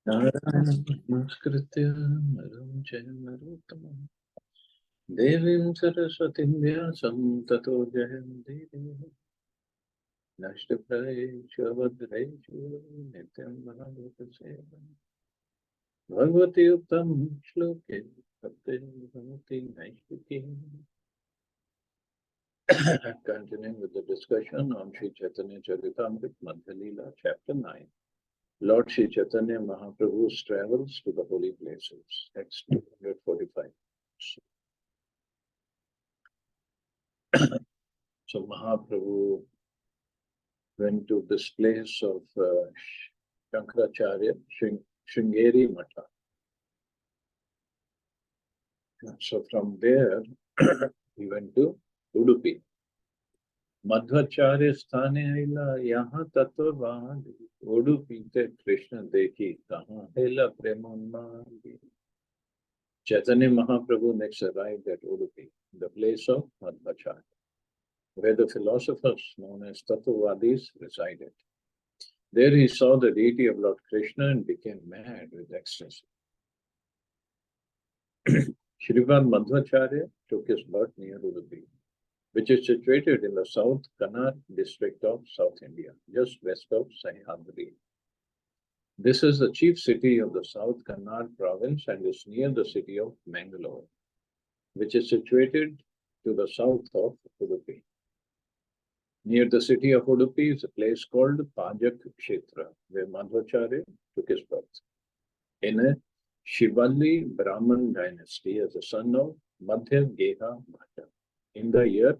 Narayanam Namaskritya Naram Jayam Narottamam Devim Saraswatim Vyasam Tato Jayam Devi Nashtapraeshu Avadreshu Nityam Bhagavatam Bhagavati Uttam Shloke Bhakti Bhagavati Naishviki. Continuing with the discussion on Sri Chaitanya Charitamrita Madhya Lila, Chapter 9. Lord Sri Chaitanya Mahaprabhu's travels to the holy places. Text 245. So Mahaprabhu went to this place of Shankaracharya, Sringeri Matha. So from there, he went to Udupi. Madhvacharya sthane aila yaha tattva Udupi te Krishna dekhi taha hela premonmagi. Chaitanya Mahaprabhu next arrived at Udupi, the place of Madhvacharya, where the philosophers known as Tattvavadis resided. There he saw the deity of Lord Krishna and became mad with ecstasy. Shripad Madhvacharya took his birth near Udupi, which is situated in the South Kannada district of South India, just west of Sahyadri. This is the chief city of the South Kannada province and is near the city of Mangalore, which is situated to the south of Udupi. Near the city of Udupi is a place called Pajak Kshetra, where Madhvacharya took his birth. In a Shivalli Brahman dynasty as the son of Madhya Geha Bhatta in the year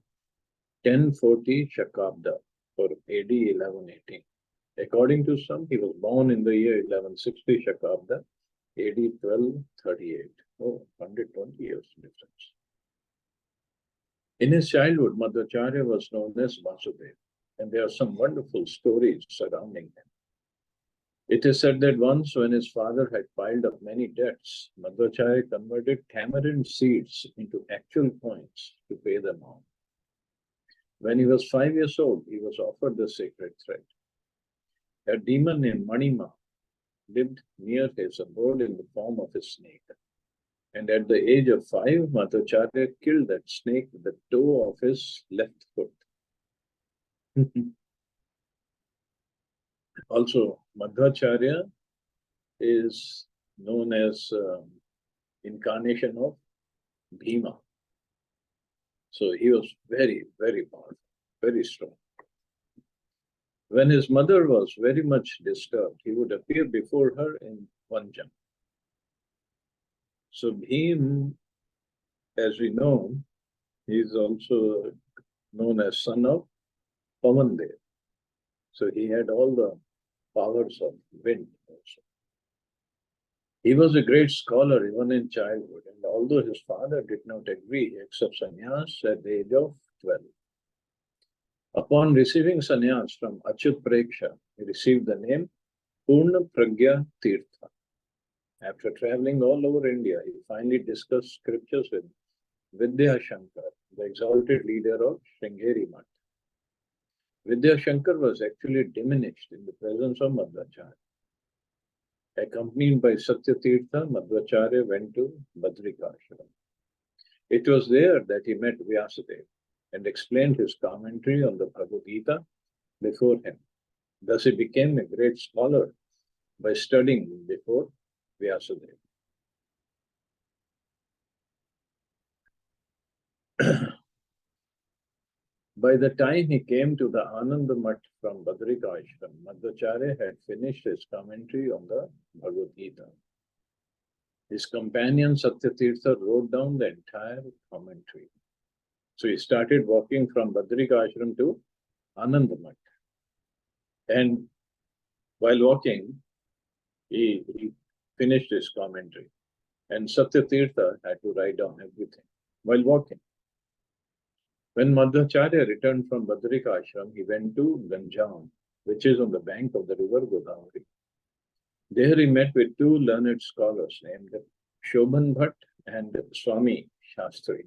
1040 Shakabda or AD 1118. According to some, he was born in the year 1160 Shakabda, AD 1238. Oh, 120 years difference. In his childhood, Madhvacharya was known as Vasudev, and there are some wonderful stories surrounding him. It is said that once, when his father had piled up many debts, Madhvacharya converted tamarind seeds into actual coins to pay them off. When he was 5 years old, he was offered the sacred thread. A demon named Manima lived near his abode in the form of a snake. And at the age of 5, Madhvacharya killed that snake with the toe of his left foot. Also, Madhvacharya is known as incarnation of Bhima. So he was very, very powerful, very strong. When his mother was very much disturbed, he would appear before her in one jump. So Bhim, as we know, he is also known as son of Pavandev. So he had all the powers of wind also. He was a great scholar even in childhood, and although his father did not agree, he accepted sannyas at the age of 12. Upon receiving sannyas from Achyut Preksha, he received the name Purna Pragya Tirtha. After traveling all over India, he finally discussed scriptures with Vidya Shankar, the exalted leader of Sringeri Math. Vidya Shankar was actually diminished in the presence of Madhvacharya. Accompanied by Satyatirtha, Madhvacharya went to Badrikashram. It was there that he met Vyasadeva and explained his commentary on the Bhagavad Gita before him. Thus he became a great scholar by studying before Vyasadeva. By the time he came to the Ananda Math from Badrikashram, Madhvacharya had finished his commentary on the Bhagavad Gita. His companion Satyatirtha wrote down the entire commentary. So he started walking from Badrikashram to Ananda Math. And while walking, he finished his commentary. And Satyatirtha had to write down everything while walking. When Madhvacharya returned from Badrikashram, he went to Ganjam, which is on the bank of the river Godavari. There he met with two learned scholars named Shobhan Bhatt and Swami Shastri.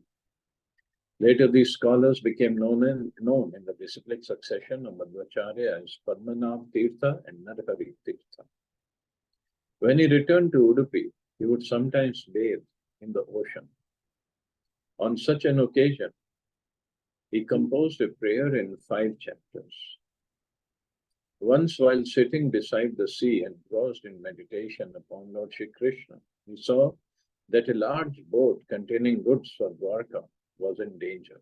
Later, these scholars became known in the disciplic succession of Madhvacharya as Padmanabh Tirtha and Narhari Tirtha. When he returned to Udupi, he would sometimes bathe in the ocean. On such an occasion, he composed a prayer in 5 chapters. Once, while sitting beside the sea and engrossed in meditation upon Lord Shri Krishna, he saw that a large boat containing goods for Dwarka was in danger.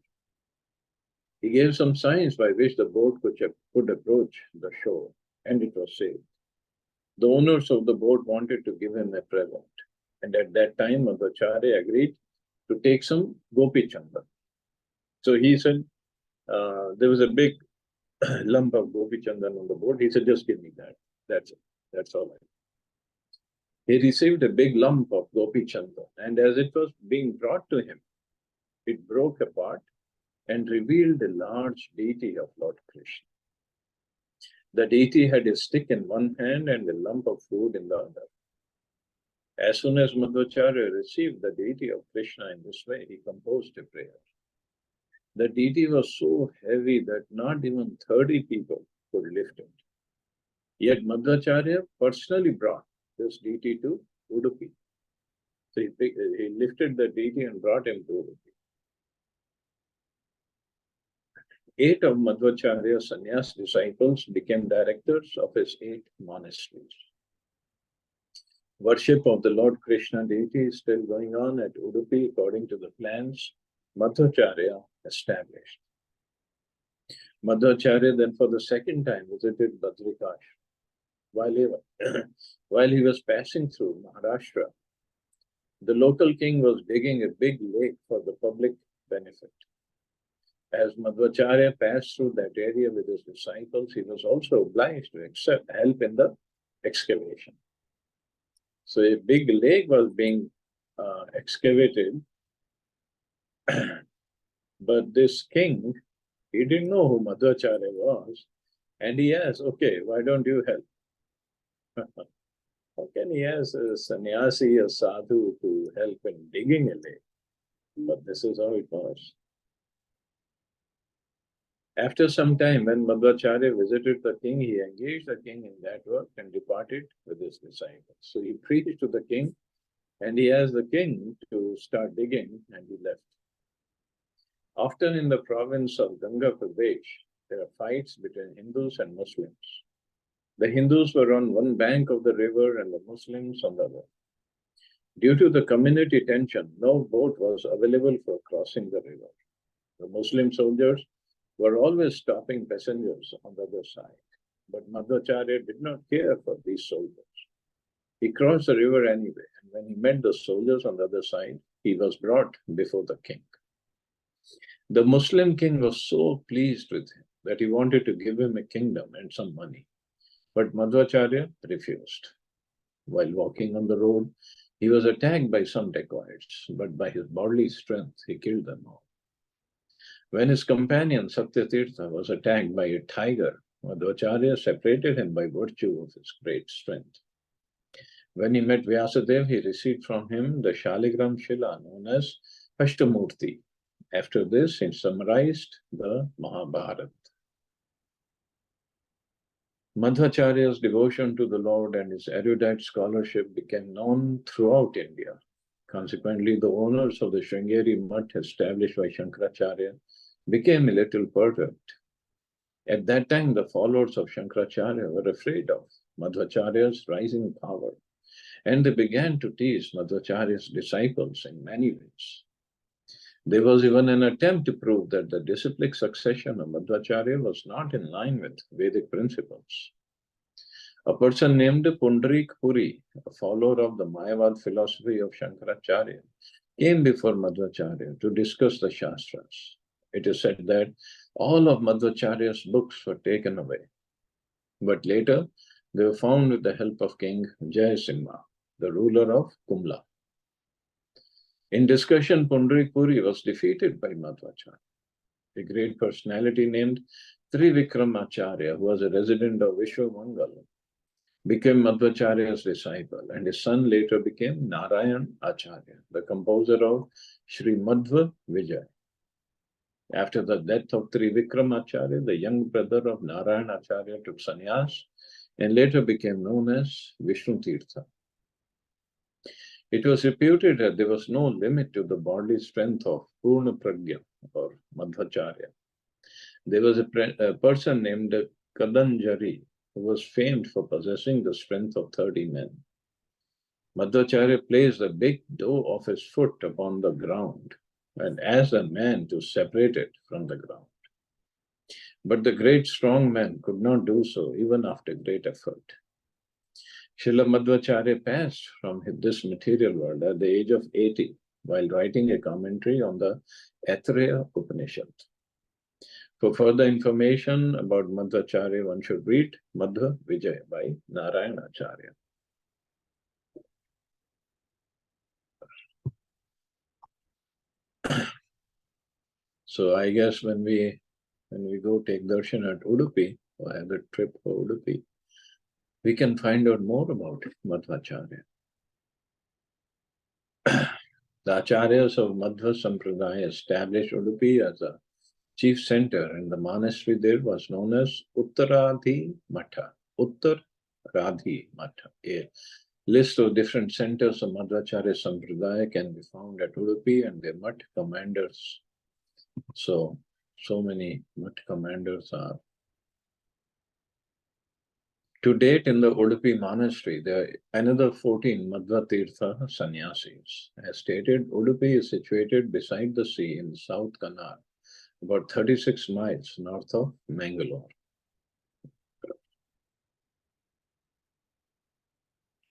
He gave some signs by which the boat could approach the shore, and it was saved. The owners of the boat wanted to give him a present, and at that time Madhvacharya agreed to take some gopi chanda. So he said, there was a big lump of gopi chandan on the boat. He said, just give me that. That's it. That's all right. He received a big lump of gopi chandan, and as it was being brought to him, it broke apart and revealed a large deity of Lord Krishna. The deity had a stick in one hand and a lump of food in the other. As soon as Madhvacharya received the deity of Krishna in this way, he composed a prayer. The deity was so heavy that not even 30 people could lift it. Yet Madhvacharya personally brought this deity to Udupi. So he lifted the deity and brought him to Udupi. 8 of Madhvacharya's sannyas disciples became directors of his 8 monasteries. Worship of the Lord Krishna deity is still going on at Udupi according to the plans Madhvacharya established. Madhvacharya then for the second time visited Badrikash. While he was passing through Maharashtra, the local king was digging a big lake for the public benefit. As Madhvacharya passed through that area with his disciples, he was also obliged to accept help in the excavation. So a big lake was being excavated, but this king, he didn't know who Madhvacharya was, and he asked, okay, why don't you help? How can he ask a sannyasi, a sadhu, to help in digging a lake? But this is how it was. After some time, when Madhvacharya visited the king, he engaged the king in that work and departed with his disciples. So he preached to the king, and he asked the king to start digging, and he left. Often in the province of Ganga Pradesh, there are fights between Hindus and Muslims. The Hindus were on one bank of the river and the Muslims on the other. Due to the community tension, no boat was available for crossing the river. The Muslim soldiers were always stopping passengers on the other side. But Madhvacharya did not care for these soldiers. He crossed the river anyway, and when he met the soldiers on the other side, he was brought before the king. The Muslim king was so pleased with him that he wanted to give him a kingdom and some money. But Madhvacharya refused. While walking on the road, he was attacked by some dacoits, but by his bodily strength, he killed them all. When his companion Satyatirtha was attacked by a tiger, Madhvacharya separated him by virtue of his great strength. When he met Vyasadeva, he received from him the Shaligram Shila known as Ashtamurti. After this, he summarized the Mahabharata. Madhvacharya's devotion to the Lord and his erudite scholarship became known throughout India. Consequently, the owners of the Sringeri Mutt established by Shankaracharya became a little perturbed. At that time, the followers of Shankaracharya were afraid of Madhvacharya's rising power, and they began to tease Madhvacharya's disciples in many ways. There was even an attempt to prove that the disciplic succession of Madhvacharya was not in line with Vedic principles. A person named Pundarik Puri, a follower of the Mayavad philosophy of Shankaracharya, came before Madhvacharya to discuss the Shastras. It is said that all of Madhvacharya's books were taken away, but later they were found with the help of King Jayasimha, the ruler of Kumla. In discussion, Pundarik Puri was defeated by Madhvacharya. A great personality named Trivikramacharya, who was a resident of Vishwamangal, became Madhvacharya's disciple, and his son later became Narayan Acharya, the composer of Sri Madhva Vijay. After the death of Trivikramacharya, the young brother of Narayan Acharya took sannyas and later became known as Vishnu Tirtha. It was reputed that there was no limit to the bodily strength of Purna Pragya or Madhvacharya. There was a person named Kadanjari who was famed for possessing the strength of 30 men. Madhvacharya placed a big toe of his foot upon the ground and asked a man to separate it from the ground. But the great strong man could not do so even after great effort. Srila Madhvacharya passed from this material world at the age of 80 while writing a commentary on the Aitareya Upanishad. For further information about Madhvacharya, one should read Madhva Vijay by Narayanacharya. So I guess when we go take darshan at Udupi, or have a trip for Udupi, we can find out more about Madhvacharya. The Acharyas of Madhva Sampradaya established Udupi as a chief center, and the monastery there was known as Uttaradhi Matha. Uttaradhi Matha. A list of different centers of Madhvacharya Sampradaya can be found at Udupi and their Math commanders. So many Math commanders are. To date, in the Udupi monastery, there are another 14 Madhva Tirtha sannyasis. As stated, Udupi is situated beside the sea in South Kannada, about 36 miles north of Mangalore.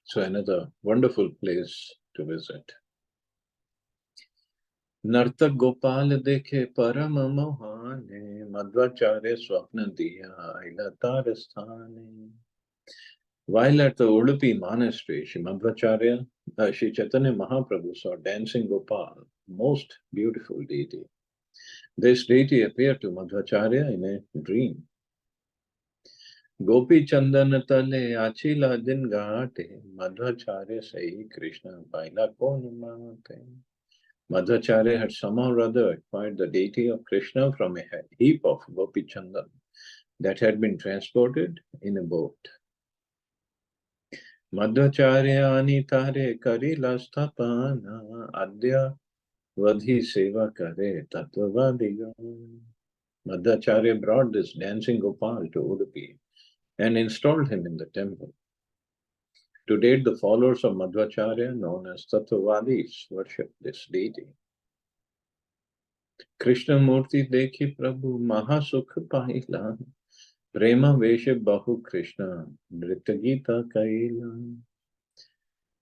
So another wonderful place to visit. Nartak Gopal dekhe param mohane, Madhvacharya swapna diya ilatar sthane. While at the Udupi monastery, Sri Madhvacharya, Sri Chaitanya Mahaprabhu saw dancing Gopal, most beautiful deity. This deity appeared to Madhvacharya in a dream. Gopi Chandan Tale Achila Din Gate, Madhvacharya say Krishna Paila Konumate. Madhvacharya had somehow or other acquired the deity of Krishna from a heap of Gopi Chandan that had been transported in a boat. Madhvacharya Anitare Karila Sthapana Adya Vadhi Seva Kare Tattvavadiga. Madhvacharya brought this dancing Gopal to Udupi and installed him in the temple. To date, the followers of Madhvacharya, known as Tattvavadis, worship this deity. Krishna Murti Dekhi Prabhu Mahasukh Paila Prema Veshe Bahu Krishna Nritya Gita Kaila.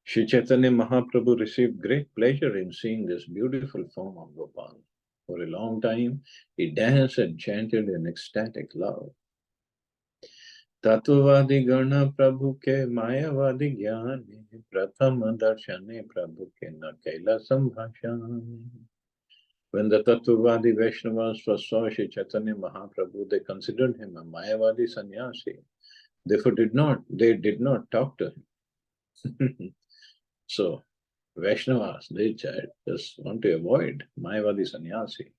Sri Chaitanya Mahaprabhu received great pleasure in seeing this beautiful form of Gopal. For a long time, he danced and chanted in ecstatic love. Tattvavadi Gana Prabhu ke Mayavadi Jnani Pratham Darshane Prabhu ke na Kaila Sambhashani. When the Tattvavadi Vaishnavas first saw Sri Chaitanya Mahaprabhu, they considered him a Mayavadi sannyasi. Therefore, they did not talk to him. So, Vaishnavas, they just want to avoid Mayavadi sannyasi.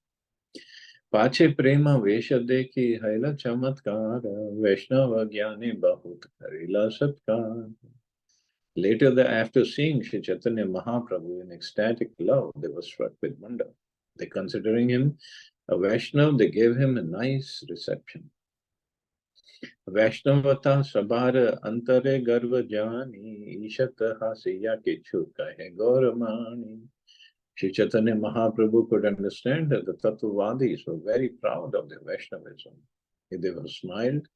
Pache prema vesha dekhi haila chamatkar Vaishnava jnani bahut harila satkar. Later, after seeing Sri Chaitanya Mahaprabhu in ecstatic love, they were struck with wonder. They considering him a Vaishnava, they gave him a nice reception. Vaishnavata sabhara antare garva jani ishata hasiya kichu kahe gauramani. Sri Chaitanya Mahaprabhu could understand that the Tattvavadis were very proud of their Vaishnavism. They were smiled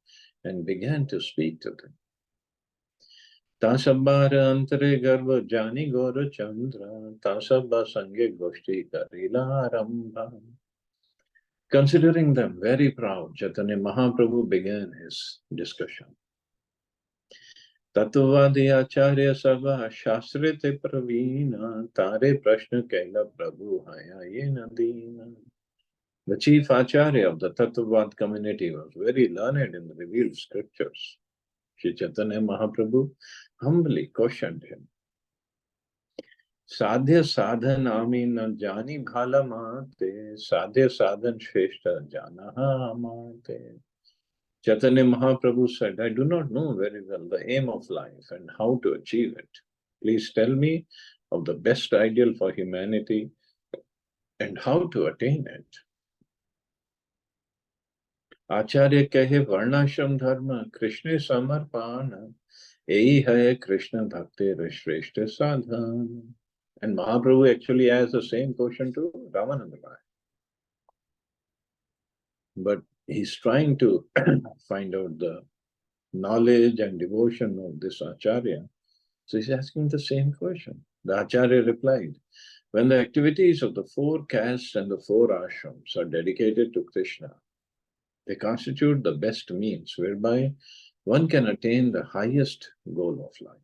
and began to speak to them. Tasabara antare garva jani gora chandra, tasabba sange goshti karila arambha. Considering them very proud, Chaitanya Mahaprabhu began his discussion. Tattvavadi Acharya Sabha Shastrite Pravina Tare Prashna Kaila Prabhu Haya Yenadina. The chief Acharya of the Tattvavad community was very learned in the revealed scriptures. Sri Chaitanya Mahaprabhu humbly cautioned him. Sadhya sadhan amina jani bhala mate, sadhya sadhan shrestha janaha amate. Chaitanya Mahaprabhu said, I do not know very well the aim of life and how to achieve it. Please tell me of the best ideal for humanity and how to attain it. Acharya kahe varnashram dharma Krishna samarpana Ei hai Krishna bhakti shreshta sadhan. And Mahaprabhu actually asks the same question to Ramananda. But he's trying to find out the knowledge and devotion of this Acharya. So he's asking the same question. The Acharya replied, when the activities of the 4 castes and the 4 ashrams are dedicated to Krishna, they constitute the best means whereby one can attain the highest goal of life.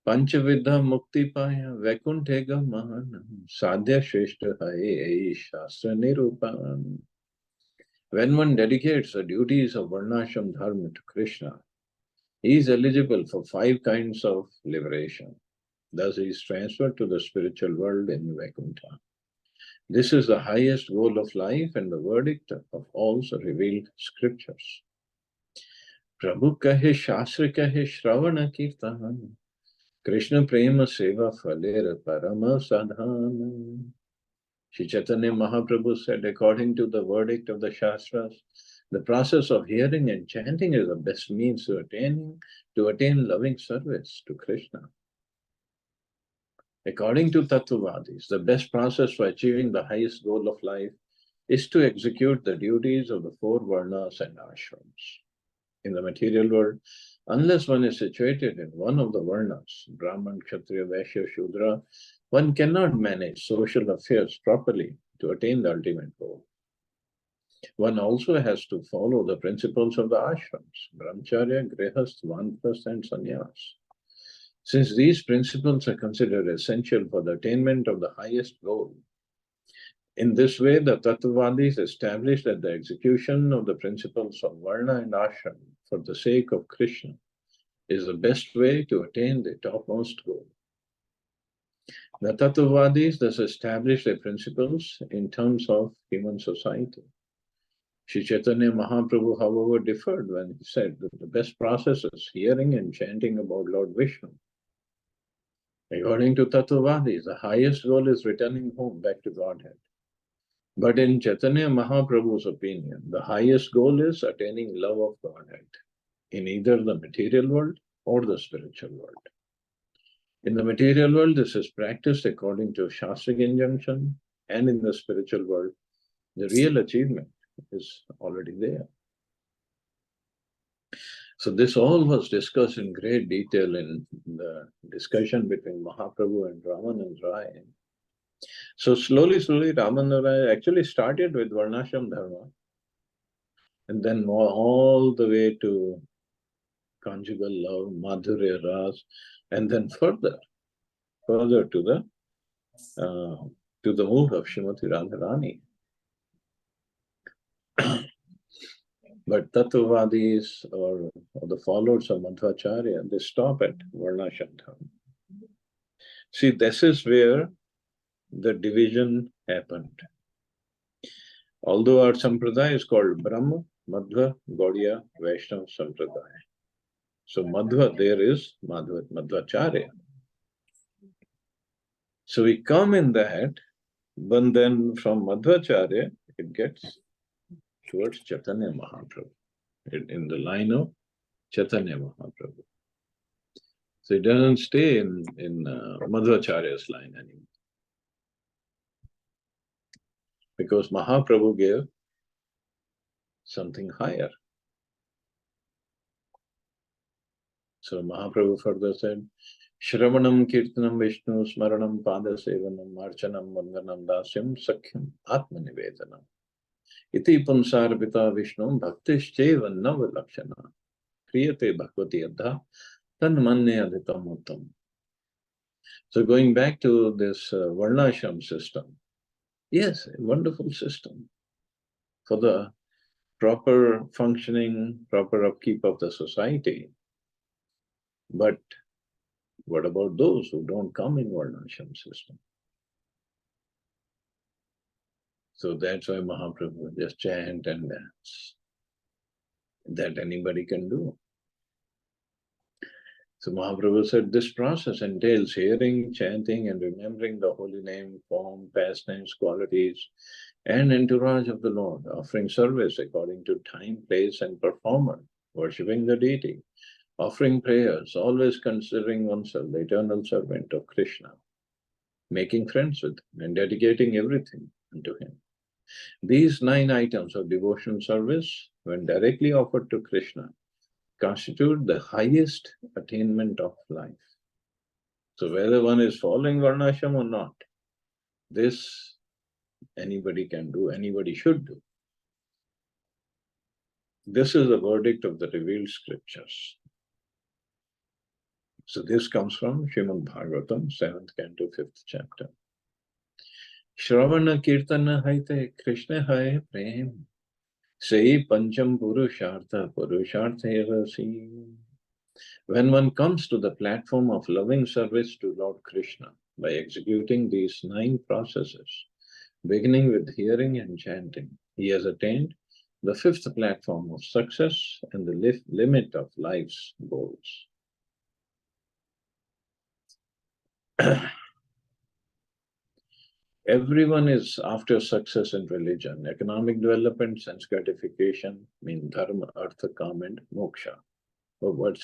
Panchavidha mukti paya vaikuntega mahana sadhya shreshta hai shastra nirupan. When one dedicates the duties of varnashram dharma to Krishna, he is eligible for 5 kinds of liberation. Thus, he is transferred to the spiritual world in Vaikuntha. This is the highest goal of life and the verdict of all the revealed scriptures. Prabhu kahe shastra kahe shravana kirtan Krishna prema seva phalera parama sadhana. Shri Chaitanya Mahaprabhu said, according to the verdict of the Shastras, the process of hearing and chanting is the best means to attain loving service to Krishna. According to Tattvavadis, the best process for achieving the highest goal of life is to execute the duties of the 4 varnas and ashrams. In the material world, unless one is situated in one of the varnas, Brahman, Kshatriya, Vaishya, Shudra, one cannot manage social affairs properly to attain the ultimate goal. One also has to follow the principles of the ashrams, brahmacharya, grihastha, vanprastha and sannyas. Since these principles are considered essential for the attainment of the highest goal, in this way the Tattvavadis established that the execution of the principles of varna and ashram for the sake of Krishna is the best way to attain the topmost goal. The Tattvavadis thus established their principles in terms of human society. Shri Chaitanya Mahaprabhu, however, differed when he said that the best process is hearing and chanting about Lord Vishnu. According to Tattvavadis, the highest goal is returning home back to Godhead. But in Chaitanya Mahaprabhu's opinion, the highest goal is attaining love of Godhead in either the material world or the spiritual world. In the material world, this is practiced according to Shastric injunction, and in the spiritual world, the real achievement is already there. So this all was discussed in great detail in the discussion between Mahaprabhu and Ramananda Rai. So slowly, Ramananda Rai actually started with Varnashram Dharma, and then all the way to conjugal love, Madhurya Ras, and then further to the mood of Srimati Radharani. But Tattvavadis or the followers of Madhvacharya, they stop at Varnashram Dharma. See, this is where the division happened. Although our sampradaya is called Brahma, Madhva, Gaudiya, Vaishnava Sampradaya. So Madhva, there is Madhvacharya. So we come in that, but then from Madhvacharya, it gets towards Chaitanya Mahaprabhu, in the line of Chaitanya Mahaprabhu. So it doesn't stay in Madhvacharya's line anymore. Because Mahaprabhu gave something higher. So Mahaprabhu further said, Shravanam Kirtanam Vishnu Smaranam Padasevanam Marchanam Vandanam Dasyam Sakhyam Atmanivedanam Iti Punsarvita Vishnu Bhaktishcheva Navalakshana Kriyate Bhagavati Adha Tanmanne Adhitam Uttam. So going back to this Varnashram system, yes, a wonderful system for the proper functioning, proper upkeep of the society. But what about those who don't come in Varnashram system? So that's why Mahaprabhu just chant and dance. That anybody can do. So Mahaprabhu said this process entails hearing, chanting, and remembering the holy name, form, pastimes, qualities, and entourage of the Lord, offering service according to time, place, and performer, worshipping the deity, offering prayers, always considering oneself the eternal servant of Krishna, making friends with him, and dedicating everything unto him. These 9 items of devotional service, when directly offered to Krishna, constitute the highest attainment of life. So whether one is following Varnashram or not, this anybody can do, anybody should do. This is the verdict of the revealed scriptures. So this comes from Srimad Bhagavatam, 7th canto, 5th chapter. Shravana Kirtana Haite Krishna Hai Prem Sei Pancham Purushartha Purushartha. When one comes to the platform of loving service to Lord Krishna by executing these 9 processes, beginning with hearing and chanting, he has attained the 5th platform of success and the limit of life's goals. Everyone is after success in religion, economic development, sense gratification, mean dharma, artha, kama, and moksha. But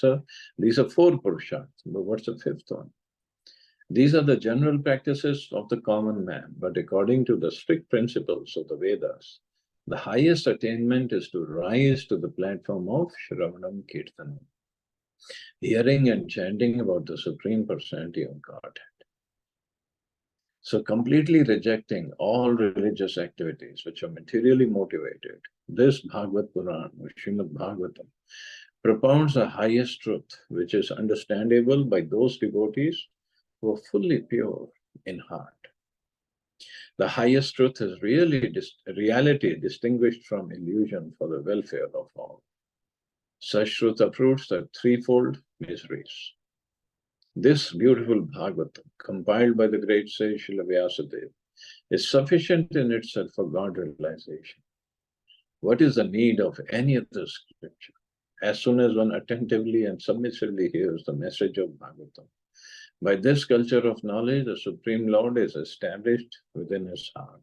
these are 4 purusharthas, but what's the 5th one? These are the general practices of the common man, but according to the strict principles of the Vedas, the highest attainment is to rise to the platform of Shravanam Kirtanam, hearing and chanting about the Supreme Personality of Godhead. So completely rejecting all religious activities which are materially motivated, this Bhagavad Puran, or Srimad Bhagavatam, propounds the highest truth, which is understandable by those devotees who are fully pure in heart. The highest truth is reality distinguished from illusion for the welfare of all. Such truth uproots the 3-fold miseries. This beautiful Bhagavatam, compiled by the great sage Srila Vyasadeva, is sufficient in itself for God realization. What is the need of any other scripture? As soon as one attentively and submissively hears the message of Bhagavatam, by this culture of knowledge, the Supreme Lord is established within his heart.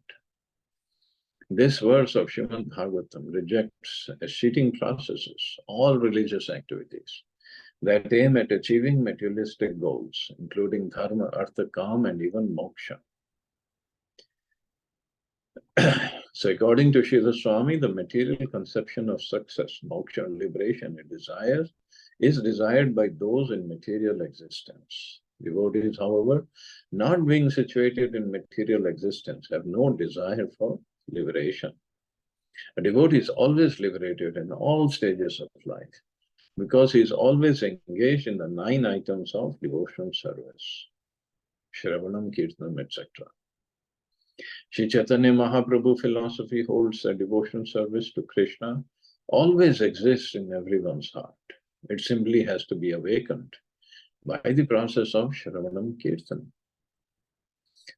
This verse of Srimad Bhagavatam rejects ascetic processes, all religious activities that aim at achieving materialistic goals, including dharma, artha, kama, and even moksha. So according to Srila Swami, the material conception of success, moksha, liberation, and desires is desired by those in material existence. Devotees, however, not being situated in material existence, have no desire for liberation. A devotee is always liberated in all stages of life, because he is always engaged in the 9 items of devotional service, Shravanam, Kirtanam, etc. Sri Chaitanya Mahaprabhu philosophy holds that devotional service to Krishna always exists in everyone's heart. It simply has to be awakened by the process of Shravanam Kirtanam.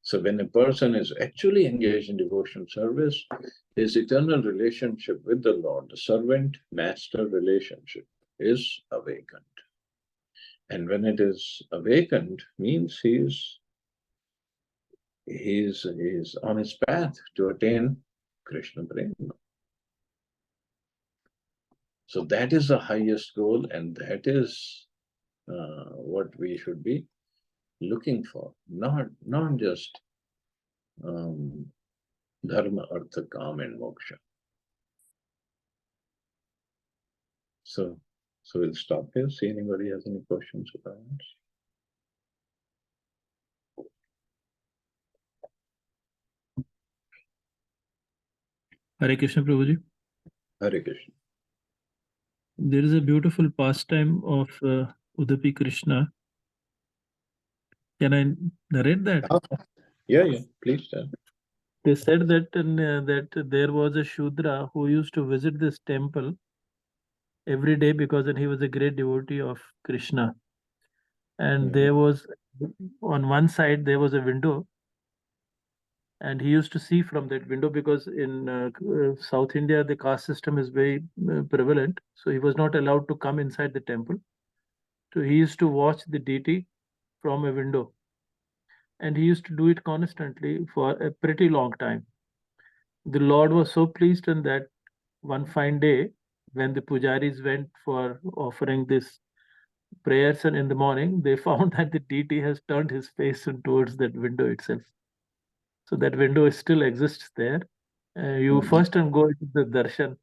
So when a person is actually engaged in devotional service, his eternal relationship with the Lord, the servant-master relationship, is awakened. And when it is awakened, means he is on his path to attain Krishna Prema. So that is the highest goal, and that is what we should be looking for, not just dharma, artha, kama, and moksha. So we'll stop here, see anybody has any questions or comments. Hare Krishna, Prabhuji. Hare Krishna. There is a beautiful pastime of Udupi Krishna. Can I narrate that? Yeah, please tell. They said that that there was a Shudra who used to visit this temple every day because he was a great devotee of Krishna. And there was, on one side, there was a window, and he used to see from that window because in South India, the caste system is very prevalent. So he was not allowed to come inside the temple. So he used to watch the deity from a window, and he used to do it constantly for a pretty long time. The Lord was so pleased in that one fine day, when the pujaris went for offering this prayers, and in the morning they found that the deity has turned his face towards that window itself. So that window still exists there. You first and go into the darshan,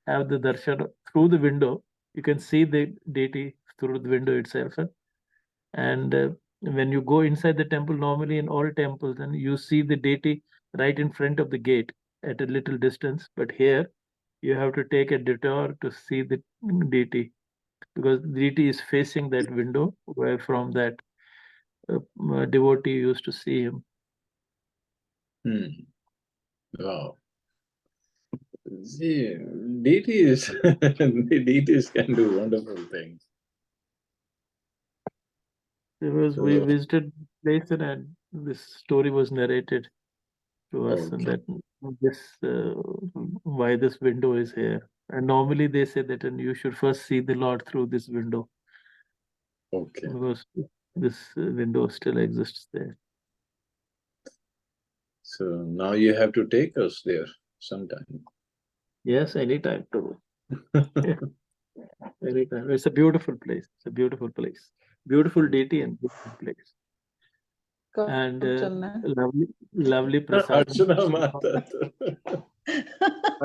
have the darshan through the window. You can see the deity through the window itself. And when you go inside the temple, normally in all temples, and you see the deity right in front of the gate at a little distance. But here, you have to take a detour to see the deity, because the deity is facing that window where from that devotee used to see him. Wow. See, deities, the deities can do wonderful things. We visited place, and this story was narrated to us, and Okay. that this why this window is here. And normally they say that, and you should first see the Lord through this window, Okay. because this window still exists there. So now you have to take us there sometime. Yes, anytime, Prabhu. Anytime. It's a beautiful place. It's a beautiful place. Beautiful deity and beautiful place. And lovely prasad. Archana Mata.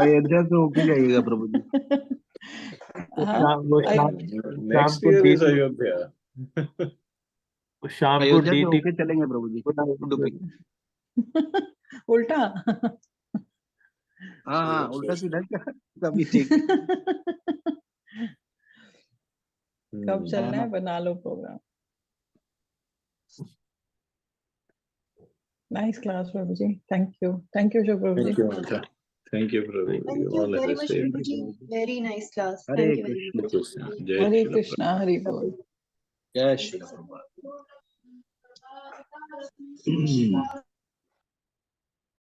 Ayodhya से होके जाइएगा प्रभु जी। Next year is Ayodhya. शाम को अयोध्या से DT होके चलेंगे प्रभु जी उडुपी। उल्टा हाँ हाँ उल्टा सीधा क्या कभी ठीक। कब चलना है, बना लो programme. Nice class, Prabhuji. Thank you. Thank you, Prabhuji. Thank you, Mata. Thank you, Prabhu. Thank you all have very a much, safe Prabhuji. Very nice class. Hare Thank you very much. Krishna. Jai Hare Shri Krishna, Hare Bol. जय श्री राम।